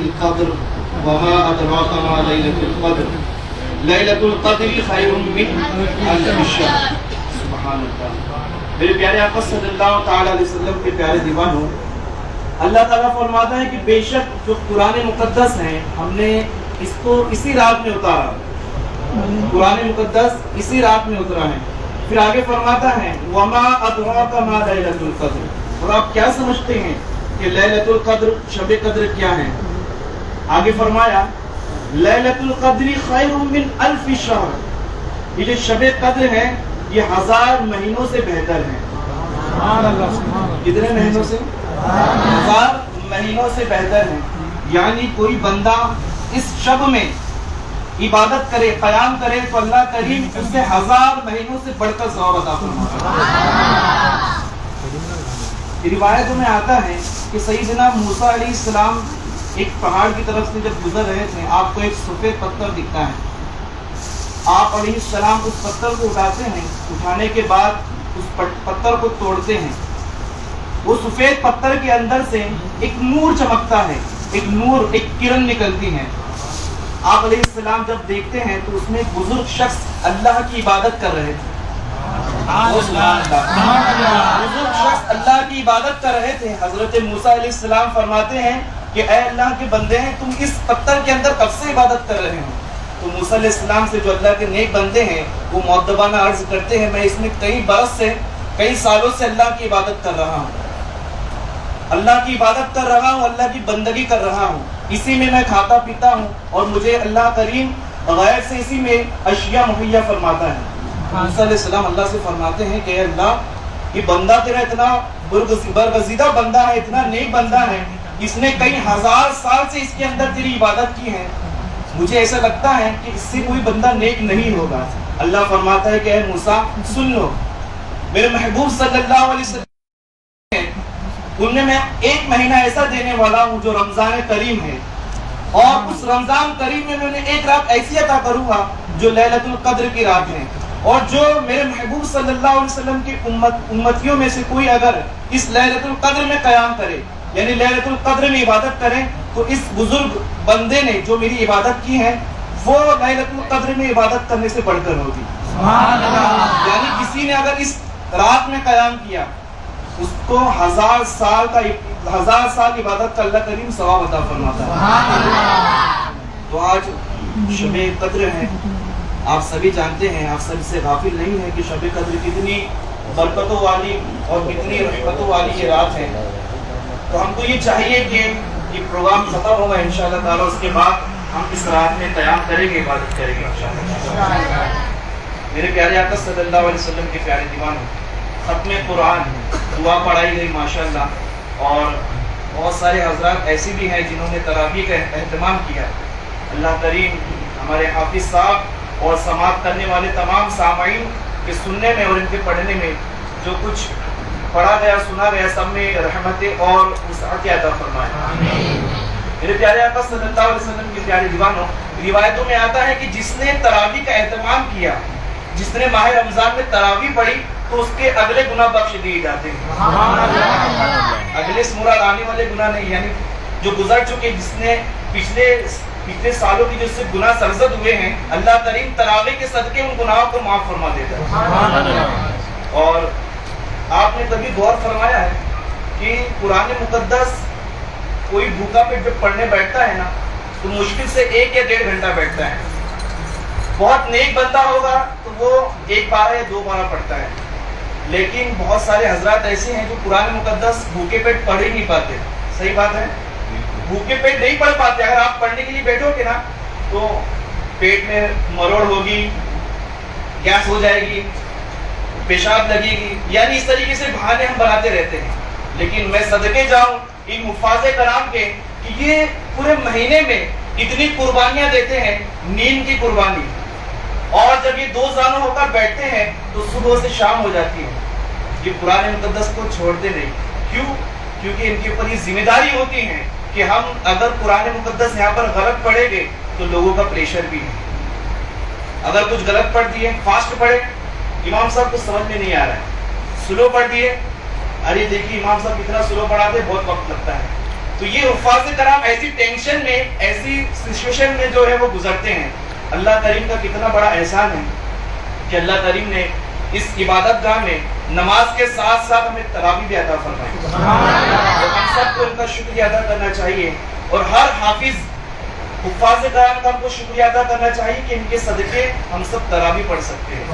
القدر وما أدراك ما ليلة القدر ليلة القدر خير من ألف شهر. سبحان اللہ. میرے پیارے آقا صلی اللہ تعالی علیہ وسلم کے پیارے دیوانوں، اللہ تعالیٰ فرماتا ہے کہ بے شک جو قرآن مقدس ہیں ہم نے اس کو اسی رات میں اتارا. قرآن مقدس اسی رات میں اترا ہے. پھر آگے فرماتا ہے وما ادراک ما لیلۃ القدر. اور آپ کیا سمجھتے ہیں کہ لیلۃ القدر شب قدر کیا ہے؟ آگے فرمایا لیلۃ القدر خیر من الف شہر. یہ جو شب قدر ہے یہ 1000 مہینوں سے بہتر ہے. کتنے مہینوں سے؟ 1000 مہینوں سے بہتر ہے. یعنی کوئی بندہ اس شب میں عبادت کرے، قیام کرے تو اللہ کریم اس سے 1000 مہینوں سے بڑھ کر ثواب عطا فرماتا ہے. روایتوں میں آتا ہے کہ سیدنا موسیٰ علیہ السلام ایک پہاڑ کی طرف سے جب گزر رہے تھے، آپ کو ایک سفید پتھر دکھتا ہے. آپ علیہ السلام اس پتھر کو اٹھاتے ہیں، اٹھانے کے بعد اس پتھر کو توڑتے ہیں. وہ سفید پتھر کے اندر سے ایک نور چمکتا ہے، ایک نور، ایک کرن نکلتی ہے. آپ علیہ السلام جب دیکھتے ہیں تو اس میں ایک بزرگ شخص اللہ کی عبادت کر رہے تھے. بزرگ شخص اللہ کی عبادت کر رہے تھے. حضرت موسیٰ علیہ السلام فرماتے ہیں کہ اے اللہ کے بندے ہیں، تم اس پتھر کے اندر کب سے عبادت کر رہے ہو؟ تو موسیٰ علیہ السلام سے جو اللہ کے نیک بندے ہیں وہ مؤدبانہ عرض کرتے ہیں میں اس میں کئی برس سے، کئی سالوں سے اللہ کی عبادت کر رہا ہوں، اللہ کی عبادت کر رہا ہوں، اللہ کی بندگی کر رہا ہوں. اسی میں میں کھاتا پیتا ہوں اور مجھے اللہ کریم غیر سے اسی میں اشیاء مہیا فرماتا ہے. موسیٰ علیہ السلام اللہ سے فرماتے ہیں کہ اے اللہ، یہ بندہ تیرا اتنا برگزیدہ بندہ ہے، اتنا نیک بندہ ہے، اس نے کئی 1000 سال سے اس کے اندر تیری عبادت کی ہے. مجھے ایسا لگتا ہے کہ اس سے کوئی بندہ نیک نہیں ہوگا. اللہ فرماتا ہے کہ اے موسیٰ سن لو، میرے محبوب صلی اللہ علیہ وسلم انہیں میں ایک مہینہ ایسا دینے والا ہوں جو رمضان کریم ہے، اور اس رمضان کریم میں انہیں ایک رات ایسی عطا کروں گا جو لیلۃ القدر کی رات ہے. اور جو میرے محبوب صلی اللہ علیہ وسلم کی امتیوں میں سے کوئی اگر اس لیلۃ القدر میں قیام کرے، یعنی لیلۃ القدر میں عبادت کرے، تو اس بزرگ بندے نے جو میری عبادت کی ہے وہ لیلۃ القدر میں عبادت کرنے سے بڑھ کر ہوگی. یعنی کسی نے اگر اس رات میں قیام کیا اس کو 1000 سال عبادت کا اللہ کریم ثواب عطا فرماتا ہے. تو آج شب قدر ہے، آپ سبھی جانتے ہیں، آپ سب سے غافل نہیں ہیں کہ شب قدر کتنی برکتوں والی اور کتنی رحمتوں والی یہ رات ہے. تو ہم کو یہ چاہیے کہ یہ پروگرام ختم ہوگا انشاءاللہ تعالیٰ، اس کے بعد ہم اس رات میں قیام کریں گے، عبادت کریں گے انشاءاللہ. میرے پیارے آقا صلی اللہ علیہ وسلم کے پیارے دیوانوں، ختم قرآن دعا پڑھائی گئی ماشاءاللہ، اور بہت سارے حضرات ایسے بھی ہیں جنہوں نے تراویح کا اہتمام کیا. اللہ کریم ہمارے حافظ صاحب اور سماعت کرنے والے تمام سامعین کے سننے میں اور ان کے پڑھنے میں جو کچھ پڑھا گیا، سنا گیا، سب میں رحمتیں اور وسعت عطا فرمائے. میرے پیارے آقا صلی اللہ علیہ وسلم کے پیارے دیوانوں، روایتوں میں آتا ہے کہ جس نے تراویح کا اہتمام کیا، جس نے ماہ رمضان میں تراویح پڑھی، تو اس کے اگلے گناہ بخش دیے جاتے ہیں. اگلے سے مراد آنے والے گناہ نہیں، یعنی جو گزر چکے، جس نے پچھلے سالوں کی جس سے گناہ سرزد ہوئے ہیں، اللہ کریم تراویح کے صدقے ان گناہوں کو معاف فرما دیتا ہے. اور آپ نے کبھی غور فرمایا ہے کہ قرآن مقدس کوئی بھوکا پیٹ جب پڑھنے بیٹھتا ہے نا تو مشکل سے 1 یا 1.5 گھنٹہ بیٹھتا ہے. بہت نیک بندہ ہوگا تو وہ 1 بار یا 2 بار پڑھتا ہے. لیکن بہت سارے حضرات ایسے ہیں جو قرآن مقدس بھوکے پیٹ پڑھ ہی نہیں پاتے. صحیح بات ہے، بھوکے پیٹ نہیں پڑھ پاتے. اگر آپ پڑھنے کے لیے بیٹھو گے نا تو پیٹ میں مروڑ ہوگی، گیس ہو جائے گی، پیشاب لگے گی، یعنی اس طریقے سے بہانے ہم بناتے رہتے ہیں. لیکن میں صدقے جاؤں ان حفاظ کرام کے کہ یہ پورے مہینے میں اتنی قربانیاں دیتے ہیں، نیند کی قربانی، اور جب یہ 2 زانو ہو کر بیٹھتے ہیں تو صبح سے شام ہو جاتی ہے. یہ قرآن مقدس کو چھوڑتے نہیں. کیوں؟ کیونکہ ان کے اوپر یہ ذمہ داری ہوتی ہے کہ ہم اگر قرآن مقدس یہاں پر غلط پڑھیں گے تو لوگوں کا پریشر بھی ہے. اگر کچھ غلط پڑھ دیے، فاسٹ پڑھے، امام صاحب کو سمجھ میں نہیں آ رہا ہے، سلو پڑھ دیے، ارے دیکھیے امام صاحب کتنا سلو پڑھاتے، بہت وقت لگتا ہے. تو یہ حفاظ کرام ایسی ٹینشن میں سچویشن میں جو ہے وہ گزرتے ہیں. اللہ کریم کا کتنا بڑا احسان ہے کہ اللہ کریم نے اس عبادت گاہ میں نماز کے ساتھ ساتھ ہمیں تراویح بھی عطا فرمائی. ہم سب کو ان کا شکریہ ادا کرنا چاہیے اور ہر حافظ حفاظ کرام کا ہم کو شکریہ ادا کرنا چاہیے کہ ان کے صدقے ہم سب تراویح پڑھ سکتے ہیں.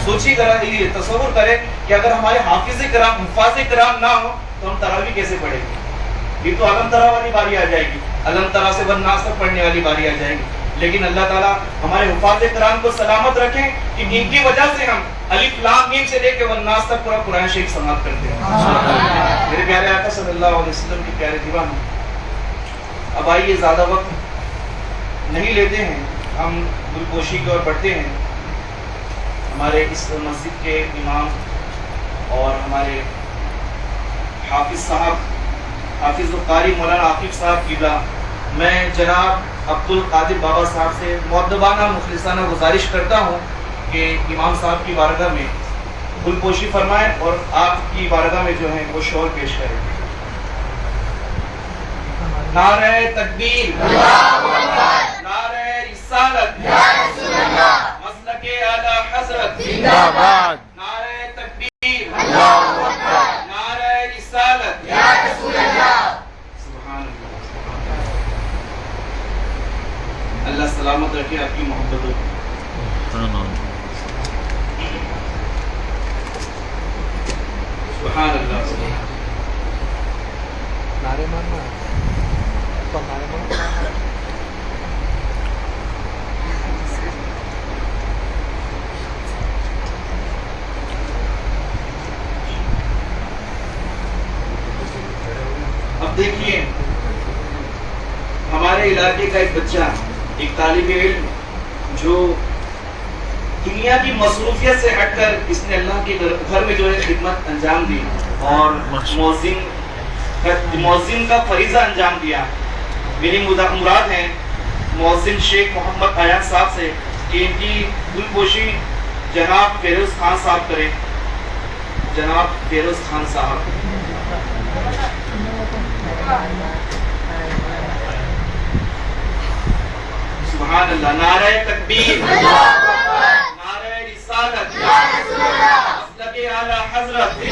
سوچیے ذرا، یہ تصور کریں کہ اگر ہمارے حافظ کرام حفاظ کرام نہ ہو تو ہم تراویح کیسے پڑھیں گے؟ یہ تو علم ترا والی باری آ جائے گی، علم ترا سے والناس تک پڑھنے والی باری آ جائے گی. لیکن اللہ تعالیٰ ہمارے حفاظ کرام کو سلامت رکھیں کہ ان کی وجہ سے ہم الف لام میم سے لے کے والناس تک پورا قرآن شریف سماعت کرتے ہیں. میرے پیارے آقا صلی اللہ علیہ وسلم کے پیارے دیوان، اب آئیے زیادہ وقت نہیں لیتے ہیں، ہم گلپوشی کی اور بڑھتے ہیں. ہمارے اس مسجد کے امام اور ہمارے حافظ صاحب، حافظ القاری مولانا عاقب صاحب قبلہ، میں جناب عبد القادر بابا صاحب سے مؤدبانہ مخلصانہ گزارش کرتا ہوں کہ امام صاحب کی بارگاہ میں گلپوشی فرمائیں اور آپ کی بارگاہ میں جو ہے وہ شور پیش کریں. نعرہ تکبیر، نعرہ رسالت، مسلک اعلی حضرت، نعرہ تکبیر، نعرہ رسالت. سبحان اللہ. اللہ سلامت رکھے آپ کی محبتوں کو. سبحان اللہ. نعرے مارنا نعرے مارنا. اب دیکھیے، ہمارے علاقے کا ایک بچہ، ایک طالب علم جو دنیا کی مصروفیت سے ہٹ کر اس نے اللہ کے گھر میں جو ہے خدمت انجام دی اور مؤذن کا فریضہ انجام دیا. میری مراد ہے مؤذن شیخ محمد ایان صاحب سے کہ ان کی گلپوشی جناب فیروز خان صاحب کریں. جناب فیروز خان صاحب. سبحان اللہ. نعرہ تکبیر، نعرہ رسالت، مسلک اعلی حضرت،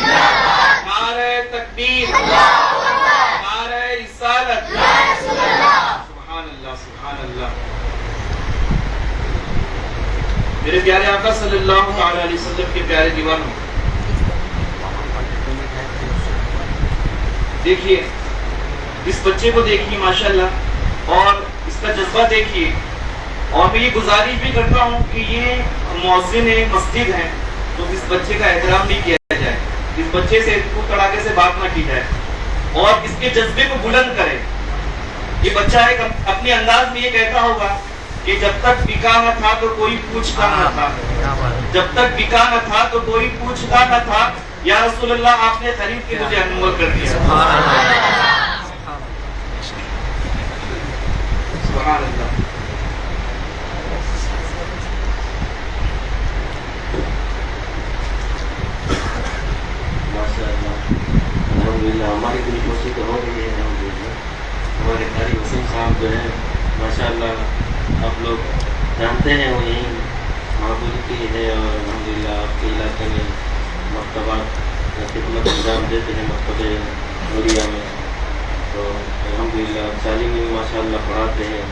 نعرہ تکبیر، نعرہ رسالت. سبحان اللہ. سبحان اللہ. میرے پیارے آقا صلی اللہ تعالی علیہ وسلم کے پیارے دیوانوں، دیکھیے اس بچے کو، دیکھیے ماشاءاللہ، اور اس کا جذبہ دیکھیے. اور میں یہ گزارش بھی کرتا ہوں کہ یہ مؤذن مسجد ہیں تو اس بچے کا احترام بھی کیا جائے، اس بچے سے تڑاکے سے بات نہ کی جائے اور اس کے جذبے کو بلند کرے. یہ بچہ ایک اپنے انداز میں یہ کہتا ہوگا کہ جب تک بکا نہ تھا تو کوئی پوچھتا نہ تھا، جب تک بکا نہ تھا تو کوئی پوچھتا نہ تھا، یا رسول اللہ آپ نے خرید کے مجھے انمول کر دیا. سبحان اللہ. الحمدللہ ہماری گلپوشی تو ہو گئی ہے. الحمدللہ ہمارے قاری وسیم صاحب جو ہیں ماشاءاللہ آپ لوگ جانتے ہیں وہ یہیں معبودی کی ہے اور الحمدللہ آپ کے علاقے میں مکتبات خدمت انجام دیتے ہیں مکتبہ نوریہ میں. تو الحمدللہ تعلیم میں ماشاءاللہ پڑھاتے ہیں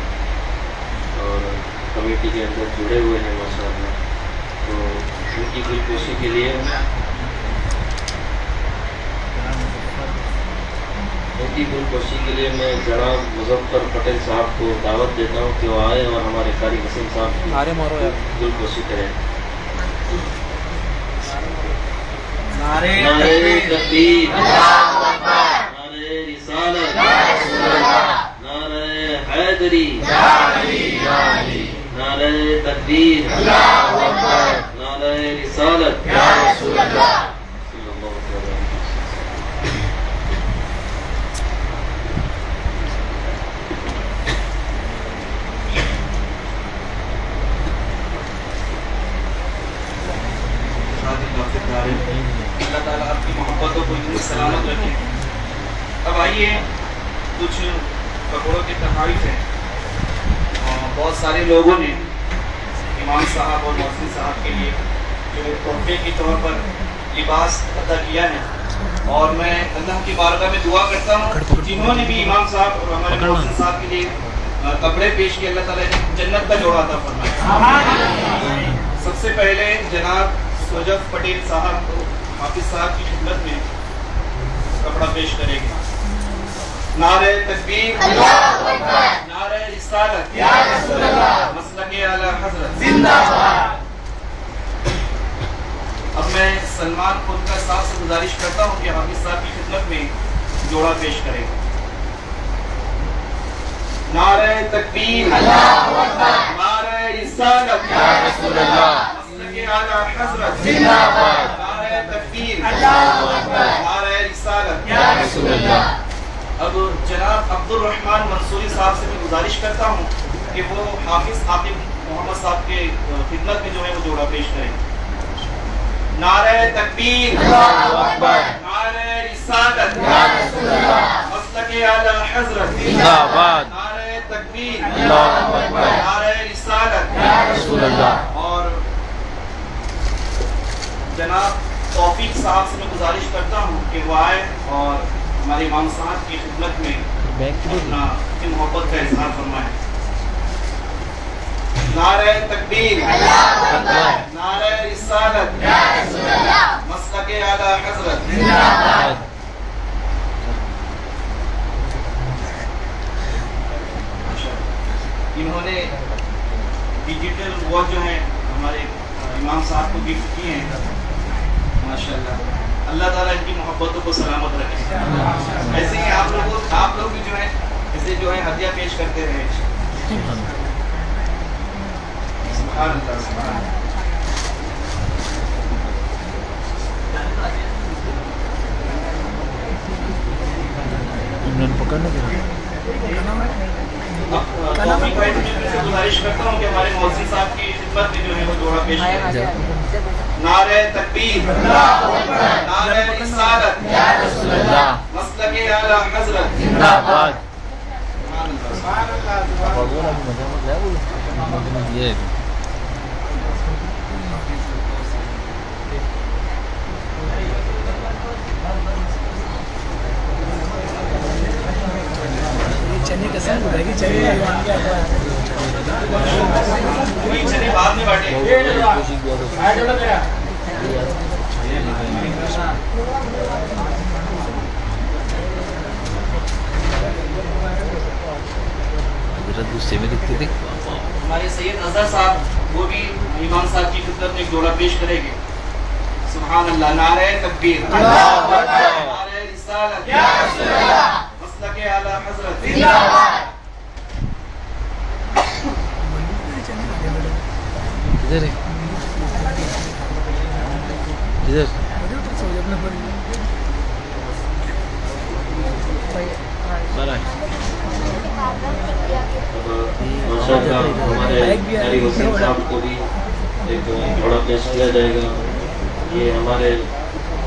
اور کمیٹی کے اندر جڑے ہوئے ہیں ماشاءاللہ. تو ان کی گلپوشی کے لیے گلپوشی کے لیے میں جناب مظفر پٹیل صاحب کو دعوت دیتا ہوں کہ وہ آئے اور ہمارے قاری وسیم صاحب کی گلپوشی کریں. نعرہ تکبیر، نعرہ رسالت، نعرہ حیدری، نعرہ تکبیر، نعرہ رسالت. اللہ تعالیٰ آپ کی محبتوں کو اتنی سلامت رکھے. اب آئیے کچھ پکوڑوں کے تحائف ہیں. بہت سارے لوگوں نے امام صاحب اور محسن صاحب کے لیے جو تحفے کے طور پر لباس عطا کیا ہے، اور میں اللہ کی بارگاہ میں دعا کرتا ہوں جنہوں نے بھی امام صاحب اور ہمارے محسن صاحب کے لیے کپڑے پیش کیے، اللہ تعالیٰ نے جنت کا جوڑا عطا فرمائے۔ سب سے پہلے جناب سوجف پٹیل صاحب کو حافظ صاحب کی خدمت میں کپڑا پیش کرے گا۔ نعرہ تکبیر، نعرہ رسالت، مسلک اعلی حضرت زندہ باد۔ اب میں سلمان خودکار صاحب سے گزارش کرتا ہوں کہ حافظ صاحب کی خدمت میں جوڑا پیش کرے گا۔ نعرہ تکبیر، نعرہ رسالت، مسلک اعلی حضرت زندہ باد۔ نعرہ تکبیر، نعرہ رسالت۔ اب جناب عبد الرحمن منصوری صاحب سے میں گزارش کرتا ہوں کہ وہ حافظ عاطف محمد صاحب کے خدمت میں جو ہے وہ جوڑا پیش کریں۔ نعرہ تکبیر، نعرہ رسالت، مسلک اعلی حضرت زندہ باد۔ نعرہ تکبیر، نعرہ رسالت۔ اور جناب توفیق صاحب سے میں گزارش کرتا ہوں کہ وہ آئے اور ہمارے امام صاحب کی خدمت میں اپنا محبت کا اظہار فرمائے۔ نعرہ تکبیر، نعرہ رسالت، مسلک اعلی حضرت زندہ باد۔ انہوں نے ڈیجیٹل واچ جو ہے ہمارے امام صاحب کو گفٹ کی ہیں، ماشاءاللہ۔ اللہ تعالیٰ ان کی محبتوں کو سلامت رکھے۔ ایسے ہی آپ لوگ بھی جو ہے اسے جو ہے ہدیہ پیش کرتے رہے۔ سبحان اللہ، سبحان اللہ۔ توفیق بھائی سے گزارش کرتا ہوں کہ ہمارے محسن صاحب کی خدمت میں جو ہے وہ جوڑا پیش کریں۔ نعرہ تکبیر، نعرہ رسالت، مسلک اعلی حضرت زندہ باد۔ چنے بعد میں بانٹے۔ غصے میں دکھتے تھے۔ ہمارے سید اظہر صاحب وہ بھی امام صاحب کی خدمت میں ایک جوڑا پیش کریں گے۔ سبحان اللہ۔ نعرہ تکبیر، نعرہ رسالت، مسلک اعلی حضرت زندہ باد۔ ادھر ہے، ادھر ماشاءاللہ ہمارے قاری وسیم صاحب کو بھی ایک جوڑا پیش کیا جائے گا۔ یہ ہمارے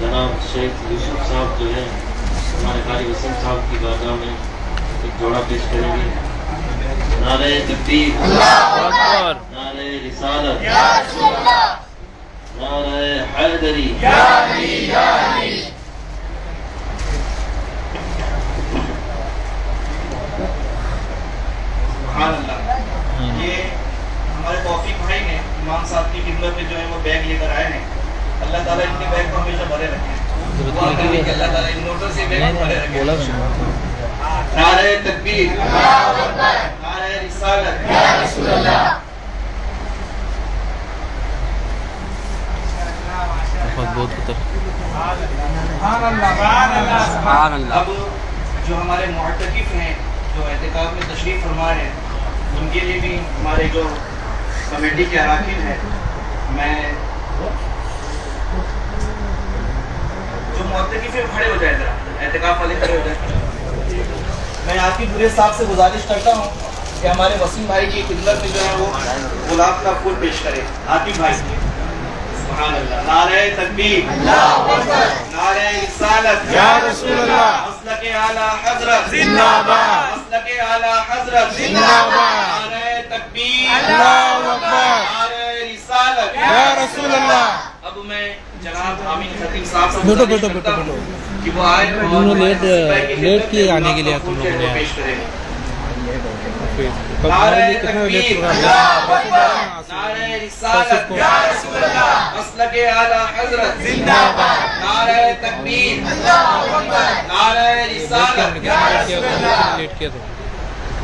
جناب شیخ یوسف صاحب جو ہے ہمارے قاری وسیم صاحب کی بارگاہ میں ایک جوڑا پیش کریں گے۔ نعرہ تکبیر، نعرہ رسالت، نعرہ حیدری۔ سبحان اللہ۔ یہ ہمارے توفیق بھائی نے امام صاحب کی خدمت میں جو ہے وہ بیگ لے کر آئے ہیں۔ اللہ تعالیٰ ان کے بیگ کو ہمیشہ بھرے رکھے۔ دعا کریں کہ اللہ تعالیٰ ان نوٹوں سے بیگ کو بھرے رکھے۔ نعرہ تکبیر، نعرہ رسالت، بہت خطر۔ اب جو ہمارے معتکف ہیں جو اعتکاف میں تشریف فرما رہے ہیں ان کے لیے بھی ہمارے جو کمیٹی کے اراکین ہیں، میں جو معتکف ہیں کھڑے ہو جائے ذرا، اعتکاف والے کھڑے ہو جائے۔ میں عاقب بورے صاحب سے گزارش کرتا ہوں کہ ہمارے وسیم بھائی کی خدمت میں جو ہے وہ گلاب کا پھول پیش کرے۔ عاقب بھائی، سبحان اللہ۔ نعرہ تکبیر، نعرہ رسالت، مسلک اعلی حضرت زندہ باد، مسلک اعلی حضرت زندہ باد، نعرہ تکبیر اللہ اکبر نعرہ رسالت یا رسول اللہ. اب میں جناب امین خطیب صاحب سے بیٹھو، گزارش بیٹھو، کرتا بیٹھو، ہوں کہ وہ آئے اور انہوں نے لیٹ کیے آنے کے لیے خطیب تم لوگوں نے. پیش کریں. کب نعرہ ہمارے لیے کتنا لیٹ تکبیر پروگرام نعرہ رسالت یا رسول اللہ مسلک اعلی حضرت زندہ باد نعرہ تکبیر نعرہ رسالت یا رسول اللہ. لیٹ کیا تھا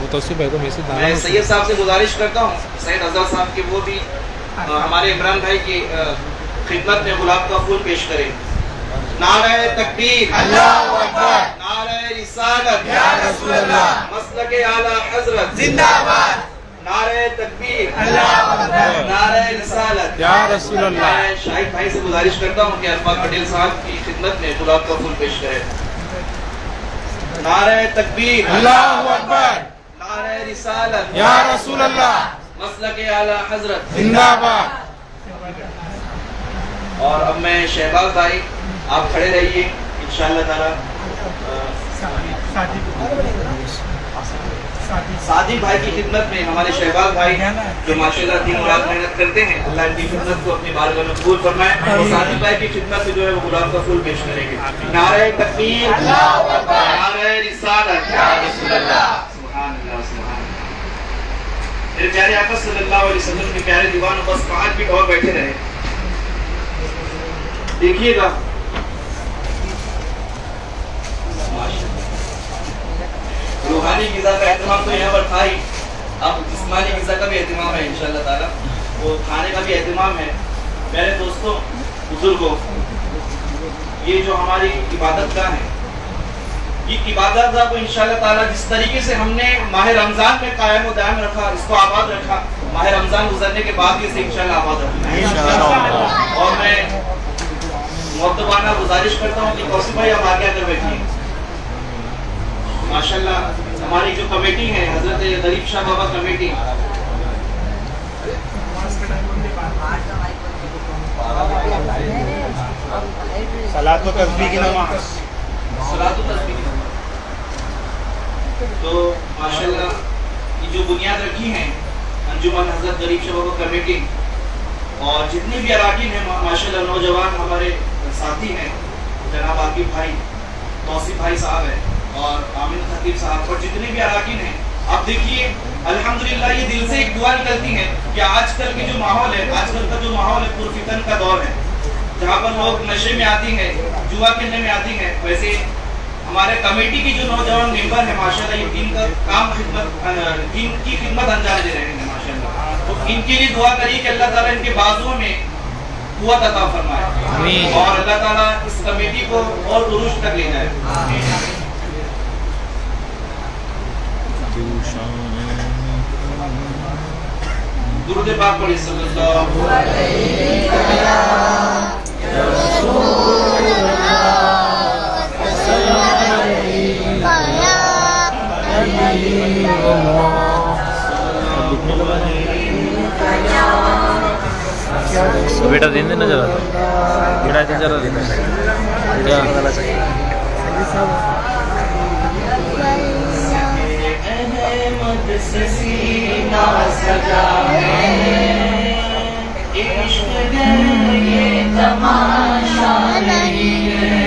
وہ توصیف بھائی کو میسج میں ڈالا. سید صاحب سے گزارش کرتا ہوں سید اظہر صاحب کہ وہ بھی ہمارے عمران بھائی کی خدمت میں گلاب کا پھول پیش کریں. نعرہ تکبیر اللہ اکبر نعرہ رسالت یا رسول اللہ مسلک اعلی حضرت زندہ باد نعرہ تکبیر اللہ اکبر نعرہ رسالت یا رسول اللہ. میں شاہد بھائی سے گزارش کرتا ہوں کہ عرفات پٹیل صاحب کی خدمت میں گلاب کا پھول پیش کریں. نعرہ تکبیر اللہ اکبر نعرہ رسالت یا رسول اللہ مسلک اعلی حضرت زندہ باد. اور اب میں شہباز بھائی آپ کھڑے رہیے انشاءاللہ تعالی. سعدی بھائی کی خدمت میں ہمارے شہباز بھائی جو ماشاءاللہ دن رات محنت کرتے ہیں اللہ ان کی خدمت کو اپنی بارگاہ میں قبول فرمائے. اور سعدی بھائی کی خدمت سے جو ہے وہ گلاب کا پھول پیش کریں گے. نعرہ تکبیر نعرہ رسالت یا رسول اللہ سبحان اللہ سبحان اللہ. میرے پیارے آقا صلی اللہ علیہ وسلم کے پیارے دیوان بس 5 منٹ اور بیٹھے رہے. دیکھیے گا روحانی غذا کا اہتمام تو یہاں پر تھا ہی, اب جسمانی غذا کا بھی اہتمام ہے انشاءاللہ تعالی. وہ کھانے کا بھی اہتمام ہے. میرے دوستوں بزرگوں, یہ جو ہماری عبادت گاہ ہے یہ عبادت گاہ کو انشاءاللہ تعالی جس طریقے سے ہم نے ماہ رمضان میں قائم و دائم رکھا, اس کو آباد رکھا, ماہ رمضان گزرنے کے بعد اسے انشاءاللہ آباد رکھا. اور میں مؤدبانہ گزارش کرتا ہوں کہ کوثر بھائی آپ آگے آ کر بیٹھیے. ماشاءاللہ ہماری جو کمیٹی ہے حضرت غریب شاہ بابا کمیٹی, صلاۃ و تسبیح کی نماز صلاۃ و تسبیح, تو ماشاءاللہ یہ جو بنیاد رکھی ہے انجمن حضرت غریب شاہ بابا کمیٹی, اور جتنے بھی اراکین ہیں ماشاءاللہ نوجوان ہمارے ساتھی ہیں جناب عاقب بھائی, توصیف بھائی صاحب ہیں اور امین خطیب صاحب, اور جتنے بھی اراکین ہیں. آپ دیکھیے الحمدللہ یہ دل سے ایک دعا نکلتی ہے کہ آج کل کی جو ماحول ہے, آج کل کا جو ماحول ہے پرفتن کا دور ہے, جہاں پر لوگ نشے میں آتی ہیں, جوا کھیلنے میں آتی ہیں. ویسے ہمارے کمیٹی کی جو نوجوان ممبر ہیں ماشاءاللہ یہ دین کا کام دین کی خدمت انجام دے رہے ہیں ماشاءاللہ. تو ان کے لیے دعا کریے کہ اللہ تعالیٰ ان کے بازوؤں میں قوت عطا فرمائے اور اللہ تعالیٰ اس کمیٹی کو اور عروج تک لے جائے. درود پاک پڑھیں صلی اللہ بیٹا دین دینا ذرا, بیٹا ذرا دینا کیا احمد سے سینہ سجا ہے, عشق ہے یہ تماشا نہیں ہے.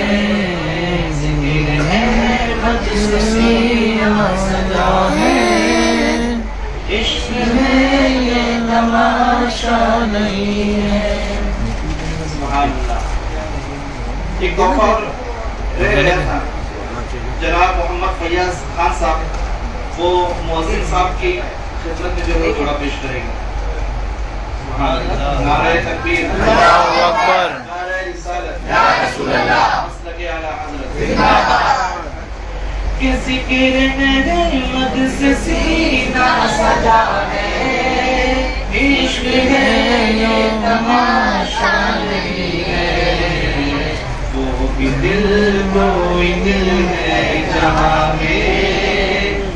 احمد سے سینہ سجا ہے, عشق ہے یہ تماشا نہیں ہے. سبحان اللہ. ایک دفعہ رہ گیا تھا جناب محمد فیاض خان صاحب, وہ مؤذن صاحب کی خدمت میں جو ہے جوڑا پیش کریں گے. نعرہ تکبیر اللہ اکبر نعرہ رسالت یا رسول اللہ مسلک اعلی حضرت زندہ باد. کہ ذکر احمد سے سینہ سجا ہے, عشق ہے یہ تماشا نہیں ہے. وہ بھی دل کوئی دل ہے جہاں میں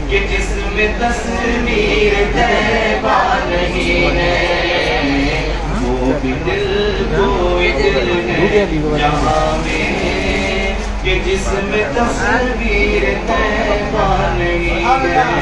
کہ جس میں تصویر طیبہ نہیں ہے. وہ بھی دل کوئی دل ہے جہاں میں کہ جس میں تصویر طیبہ نہیں ہے.